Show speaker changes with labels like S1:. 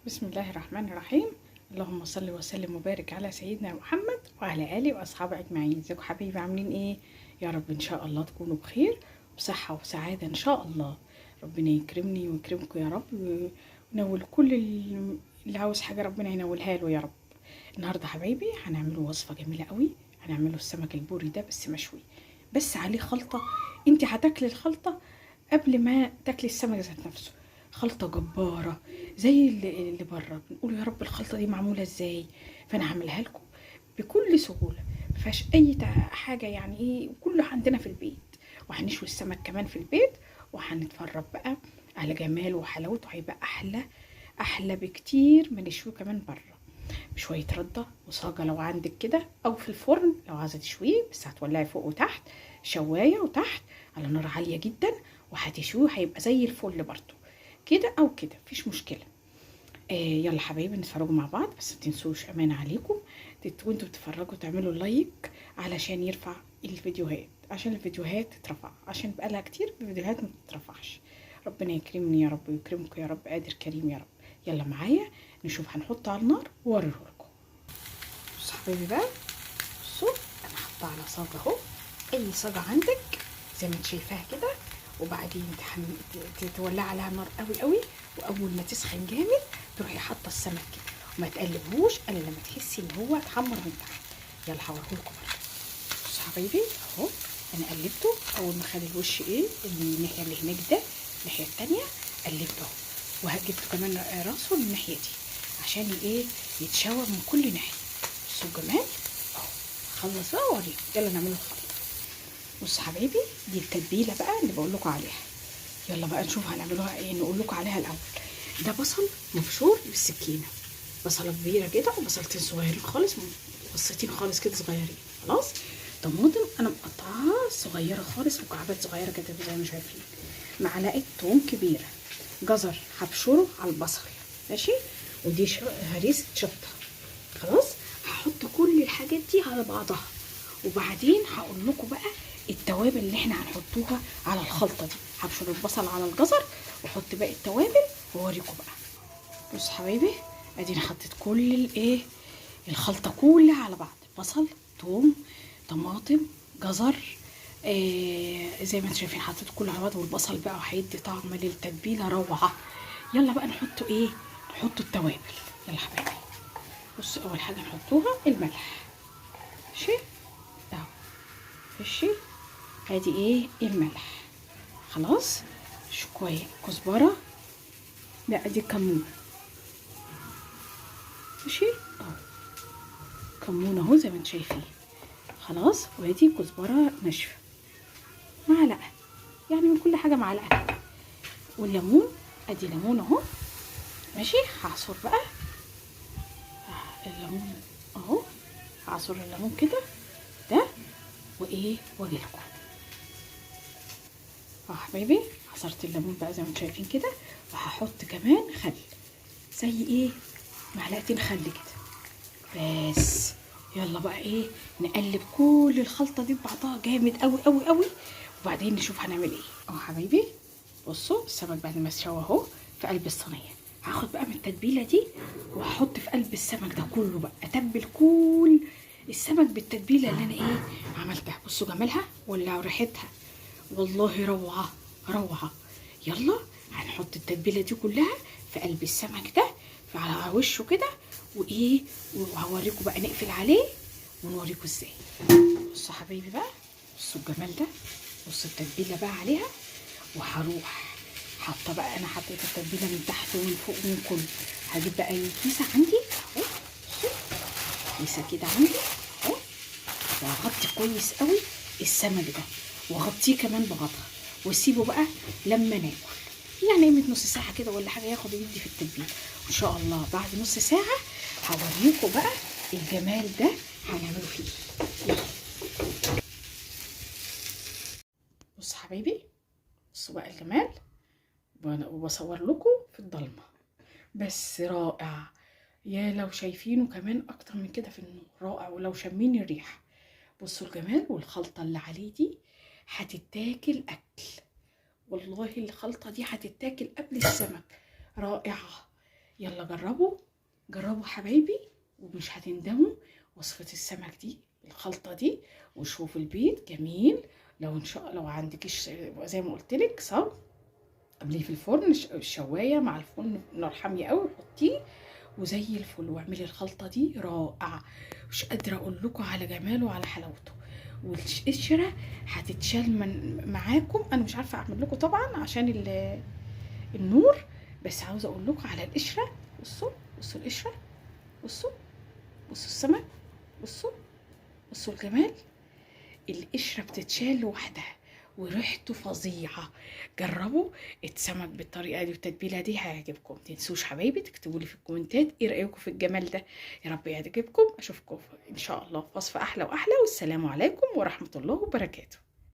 S1: بسم الله الرحمن الرحيم. اللهم صل وسلم وبارك على سيدنا محمد وعلى اله واصحابه اجمعين. ازيكم حبايبي، عاملين ايه؟ يا رب ان شاء الله تكونوا بخير وبصحه وسعاده ان شاء الله. ربنا يكرمني ويكرمكم يا رب، وينول كل اللي عاوز حاجه ربنا ينولها له يا رب. النهارده حبايبي هنعمله وصفه جميله قوي. هنعمله السمك البوري ده بس مشوي، بس عليه خلطه. انت هتاكلي الخلطه قبل ما تاكلي السمك ذات نفسه. خلطه جباره زي اللي بره. بنقول يا رب الخلطه دي معموله ازاي، فانا هعملها لكم بكل سهوله، مفيهاش اي حاجه يعني ايه، كله عندنا في البيت. وهنشوي السمك كمان في البيت، وهنتفرج بقى على جماله وحلاوته. هيبقى احلى بكتير من نشويه كمان بره. بشويه رده وصاجه لو عندك كده، او في الفرن لو عايزه تشويه، بس هتولعي فوق وتحت شوايه وتحت على نار عاليه جدا، وهتشويه هيبقى زي الفل برضه، كده او كده مفيش مشكله. يلا حبايبي نتفرجوا مع بعض، بس ما تنسوش امان عليكم وانتوا بتتفرجوا تعملوا لايك علشان يرفع الفيديوهات، عشان الفيديوهات تترفع، عشان بقالها كتير الفيديوهات ما تترفعش. ربنا يكرمني يا رب ويكرمكم يا رب، قادر كريم يا رب. يلا معايا نشوف هنحطه على النار واوريه لكم. بصوا حبايبي بقى، بصوا انا حاطه على صاجه اهو، اي صاجه عندك زي ما انت شايفاها كده. وبعدين تولع عليها نار قوي قوي، واول ما تسخن جامد تروحي حاطه السمك كده، وما تقلبهوش الا لما تحسي ان هو اتحمر من تحت. يلا هوريهولكم برضه. بصوا حبايبي اهو، انا قلبته اول ما خد الوش ايه الناحيه اللي هناك ده، الناحيه التانيه قلبته اهو، وهجبته كمان راسه من الناحيه دي عشان ايه يتشوى من كل ناحيه. بصوا الجمال اهو. خلص بقى واوريكم، يلا نعمله الخلطه. بصوا حبايبي، دي التتبيله بقى اللي بقول لكم عليها. يلا بقى نشوف هنعملوها ايه. نقول لكم عليها الاول، ده بصل مبشور بالسكينه، بصله كبيره كده وبصلتين صغيرين خالص، بصتين خالص كده صغيرين. خلاص. طماطم انا مقطعاها صغيره خالص، مكعبات صغيره كده زي ما شايفين. معلقه توم كبيره. جزر هبشره على البصل، ماشي. ودي هريسه شطه. خلاص. هحط كل الحاجات دي على بعضها، وبعدين هقول لكم بقى التوابل اللي احنا هنحطوها على الخلطه دي. هبشر البصل على الجزر واحط باقي التوابل واوريكم بقى. بصوا حبايبي، ادينا حطيت كل الايه الخلطه كلها على بعض، بصل، ثوم، طماطم، جزر، زي ما انتم شايفين حطيت كله على بعض. والبصل بقى هيدي طعم للتتبيله روعه. يلا بقى نحطوا ايه، نحطوا التوابل. يلا حبايبي، بصوا اول حاجه نحطوها الملح، ماشي اهو، ماشي. ادي ايه الملح. خلاص. شويه كزبره، لا دي كمون، ماشي اهو، كمون اهو زي ما انتم شايفين. خلاص. وادي كزبره ناشفه معلقه، يعني من كل حاجه معلقه. والليمون، ادي ليمون اهو، ماشي. هعصر بقى الليمون اهو، هعصر الليمون كده ده، وايه واجيلكم اهو حبايبي. عصرت الليمون بقى زي ما انتم شايفين كده، وهحط كمان خل، زي ايه معلقتين خل كده بس. يلا بقى ايه، نقلب كل الخلطه دي ببعضها جامد قوي قوي قوي، وبعدين نشوف هنعمل ايه اهو حبايبي. بصوا السمك بعد ما اتشوى اهو في قلب الصينيه. هاخد بقى من التتبيله دي وهحط في قلب السمك ده كله بقى، اتبل كل السمك بالتتبيله اللي انا ايه عملتها. بصوا جمالها ولا ريحتها، والله روعه روعه. يلا هنحط التتبيله دي كلها في قلب السمك ده، على وشه كده، وايه، وهوريكم بقى نقفل عليه ونوريكم ازاي. بصوا حبايبي بقى، بصوا الجمال ده، بصوا التتبيله بقى عليها. وهروح حاطه بقى، انا حطيت التتبيله من تحت ومن فوق ومن كله. هجيب بقى كيسه عندي اهو، بصوا كيسه كده عندي اهو، وهغطي كويس قوي السمك ده، واغطيه كمان بغطا، واسيبه بقى لما ناكل، يعني قيمه نص ساعه كده ولا حاجه، ياخد ويدي في التتبيله. وان شاء الله بعد نص ساعه هوريكم بقى الجمال ده هنعمله فيه. يلا بصوا حبايبي، بصوا بقى الجمال، وبصور لكم في الضلمه بس رائع. يا لو شايفينه كمان اكتر من كده في النور رائع، ولو شمين الريحه. بصوا الجمال، والخلطه اللي عليه دي هتتاكل اكل، والله الخلطه دي هتتاكل قبل السمك، رائعه. يلا جربوا، جربوا حبايبي ومش هتندموا. وصفة السمك دي الخلطة دي، وشوفوا البيت جميل. لو ان شاء لو عندكش زي ما قلت لك صب، قبليه في الفرن الشوايه مع الفرن نار حاميه قوي، حطيه وزي الفل. واعملي الخلطه دي رائعه، مش قادره اقول لكم على جماله وعلى حلاوته. والقشره هتتشال من معاكم. انا مش عارفه اعمل لكم طبعا عشان النور، بس عاوزه اقول لكم على القشره. بصوا، بصوا القشره، بصوا، بصوا السمك، بصوا، بصوا الجمال. القشرة بتتشال لوحدها وريحته فظيعة. جربوا السمك بالطريقة دي والتتبيلة دي هيعجبكم. متنسوش حبايبي تكتبوا لي في الكومنتات ايه رأيكم في الجمال ده. يا رب يعجبكم. اشوفكم ان شاء الله في وصفة احلى واحلى، والسلام عليكم ورحمة الله وبركاته.